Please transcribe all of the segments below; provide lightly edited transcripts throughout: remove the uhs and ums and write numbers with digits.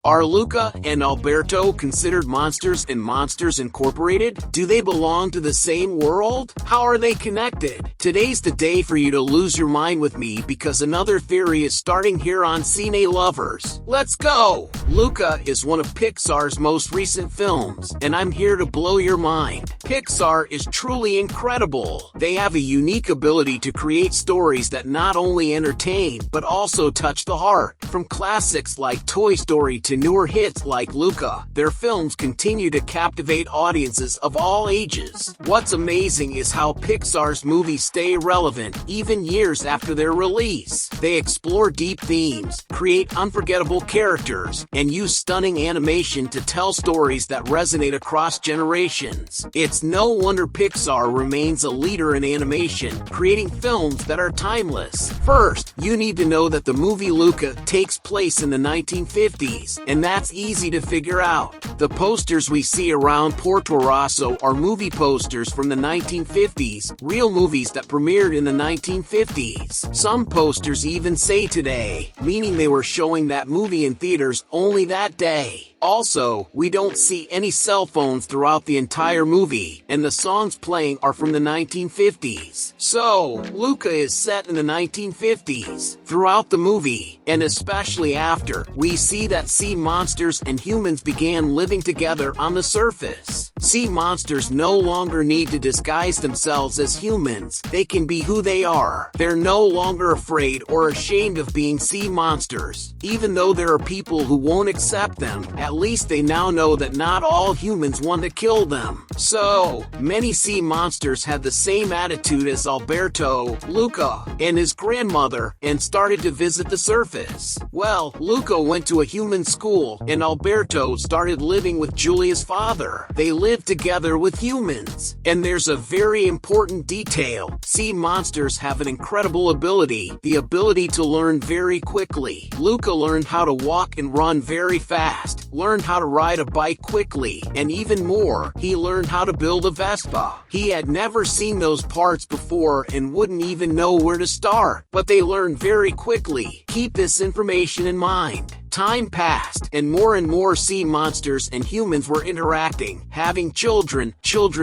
Are Luca and Alberto considered monsters in Monsters Incorporated? Do they belong to the same world? How are they connected? Today's the day for you to lose your mind with me because another theory is starting here on Cine Lovers. Let's go! Luca is one of Pixar's most recent films, and I'm here to blow your mind. Pixar is truly incredible. They have a unique ability to create stories that not only entertain, but also touch the heart. From classics like Toy Story to newer hits like Luca, their films continue to captivate audiences of all ages. What's amazing is how Pixar's movies stay relevant even years after their release. They explore deep themes, create unforgettable characters, and use stunning animation to tell stories that resonate across generations. It's no wonder Pixar remains a leader in animation, creating films that are timeless. First, you need to know that the movie Luca takes place in the 1950s, and that's easy to figure out. The posters we see around Porto Rosso are movie posters from the 1950s, real movies that premiered in the 1950s. Some posters even say today, meaning they were showing that movie in theaters only that day. Also, we don't see any cell phones throughout the entire movie, and the songs playing are from the 1950s. So, Luca is set in the 1950s. Throughout the movie, and especially after, we see that sea monsters and humans began living together on the surface. Sea monsters no longer need to disguise themselves as humans. They can be who they are. They're no longer afraid or ashamed of being sea monsters. Even though there are people who won't accept them, at least they now know that not all humans want to kill them. So, many sea monsters had the same attitude as Alberto, Luca, and his grandmother, and started to visit the surface. Well, Luca went to a human school, and Alberto started living with Julia's father. They lived together with humans. And there's a very important detail. Sea monsters have an incredible ability, the ability to learn very quickly. Luca learned how to walk and run very fast, learned how to ride a bike quickly, and even more, he learned how to build a Vespa. He had never seen those parts before and wouldn't even know where to start, but they learned very quickly. Keep this information in mind. Time passed, and more sea monsters and humans were interacting, having children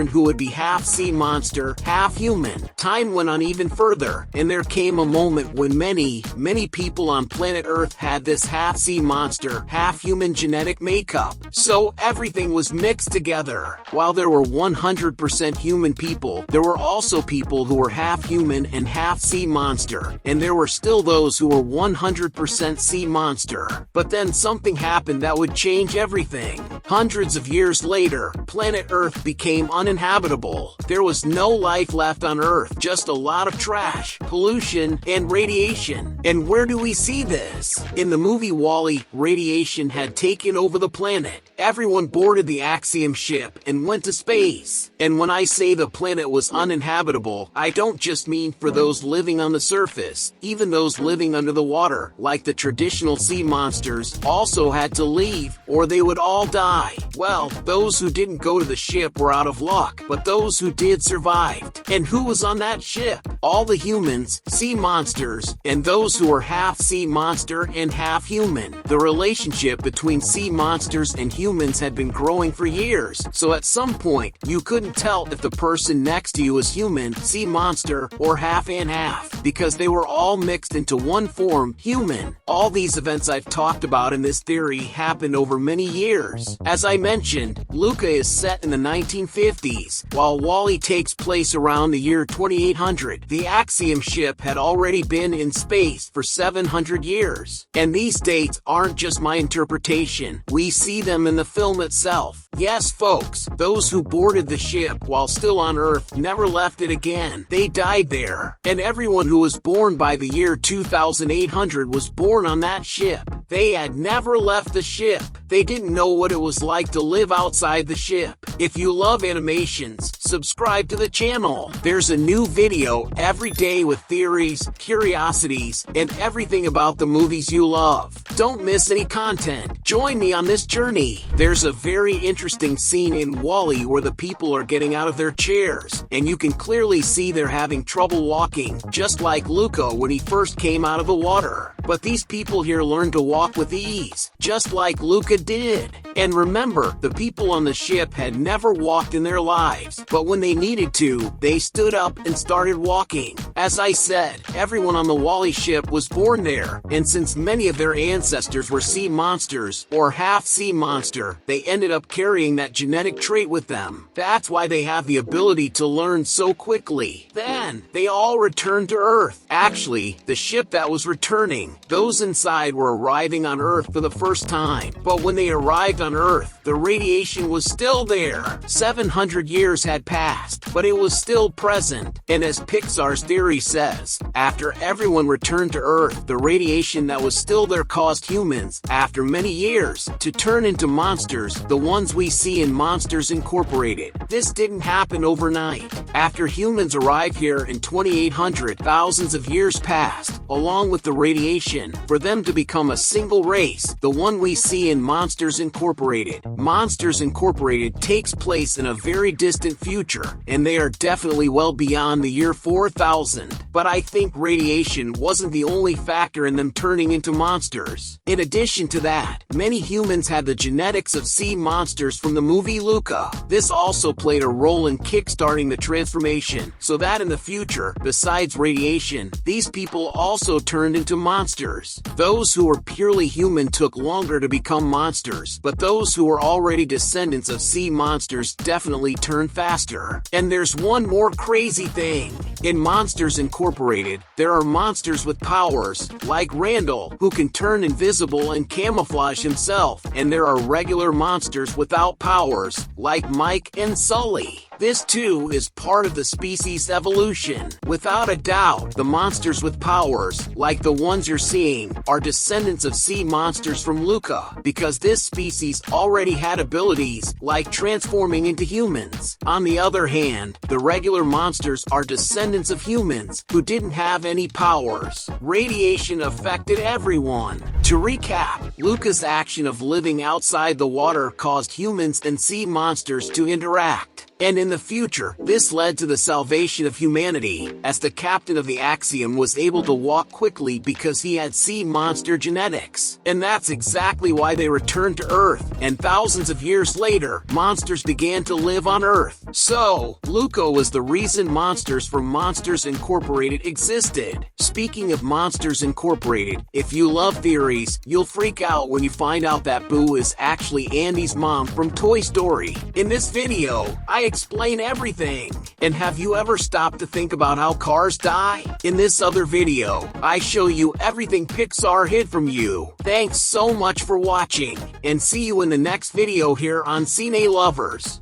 who would be half sea monster, half human. Time went on even further, and there came a moment when many people on planet Earth had this half sea monster, half human genetic makeup. So everything was mixed together. While there were 100% human people, there were also people who were half human and half sea monster, and there were still those who were 100% sea monster. But then something happened that would change everything. Hundreds of years later, planet Earth became uninhabitable. There was no life left on Earth, just a lot of trash, pollution, and radiation. And where do we see this? In the movie WALL-E, radiation had taken over the planet. Everyone boarded the Axiom ship and went to space. And when I say the planet was uninhabitable, I don't just mean for those living on the surface. Even those living under the water, like the traditional sea monsters, also had to leave, or they would all die. Well, those who didn't go to the ship were out of luck, but those who did survived. And who was on that ship? All the humans, sea monsters, and those who were half sea monster and half human. The relationship between sea monsters and humans had been growing for years, so at some point, you couldn't tell if the person next to you was human, sea monster, or half and half, because they were all mixed into one form, human. All these events I've talked about in this theory happened over many years. As I mentioned, Luca is set in the 1950s, while WALL-E takes place around the year 2800. The Axiom ship had already been in space for 700 years. And these dates aren't just my interpretation. We see them in the film itself. Yes, folks, those who boarded the ship while still on Earth never left it again. They died there. And everyone who was born by the year 2800 was born on that ship. They had never left the ship. They didn't know what it was like to live outside the ship. If you love animations, subscribe to the channel. There's a new video every day with theories, curiosities, and everything about the movies you love. Don't miss any content. Join me on this journey. There's a very interesting scene in WALL-E where the people are getting out of their chairs, and you can clearly see they're having trouble walking, just like Luca when he first came out of the water. But these people here learn to walk with ease, just like Luca did. And remember, the people on the ship had never walked in their lives, but when they needed to, they stood up and started walking. As I said, everyone on the WALL-E ship was born there, and since many of their ancestors were sea monsters, or half sea monster, they ended up carrying that genetic trait with them. That's why they have the ability to learn so quickly. Then, they all returned to Earth. Actually, the ship that was returning, those inside were arriving on Earth for the first time. But when they arrived on Earth, the radiation was still there. 700 years had passed, but it was still present. And as Pixar's theory says, after everyone returned to Earth, the radiation that was still there caused humans, after many years, to turn into monsters, the ones we see in Monsters Incorporated. This didn't happen overnight. After humans arrived here in 2800, thousands of years passed, along with the radiation, for them to become a single race, the one we see in Monsters Incorporated. Monsters Incorporated takes place in a very distant future, and they are definitely well beyond the year 4000. But I think radiation wasn't the only factor in them turning into monsters. In addition to that, many humans had the genetics of sea monsters from the movie Luca. This also played a role in kickstarting the transformation, so that in the future, besides radiation, these people also turned into monsters. Those who were purely human took longer to become monsters, but those who were already descendants of sea monsters definitely turned faster. And there's one more crazy thing. In Monsters Incorporated, there are monsters with powers, like Randall, who can turn invisible and camouflage himself, and there are regular monsters without powers, like Mike and Sully. This too is part of the species evolution. Without a doubt, the monsters with powers, like the ones you're seeing, are descendants of sea monsters from Luca, because this species already had abilities, like transforming into humans. On the other hand, the regular monsters are descendants of humans, who didn't have any powers. Radiation affected everyone. To recap, Luca's action of living outside the water caused humans and sea monsters to interact. And in the future, this led to the salvation of humanity, as the captain of the Axiom was able to walk quickly because he had sea monster genetics. And that's exactly why they returned to Earth, and thousands of years later, monsters began to live on Earth. So, Luca was the reason monsters from Monsters Incorporated existed. Speaking of Monsters Incorporated, if you love theories, you'll freak out when you find out that Boo is actually Andy's mom from Toy Story. In this video, I explain everything. And have you ever stopped to think about how cars die? In this other video, I show you everything Pixar hid from you. Thanks so much for watching, and see you in the next video here on Cine Lovers.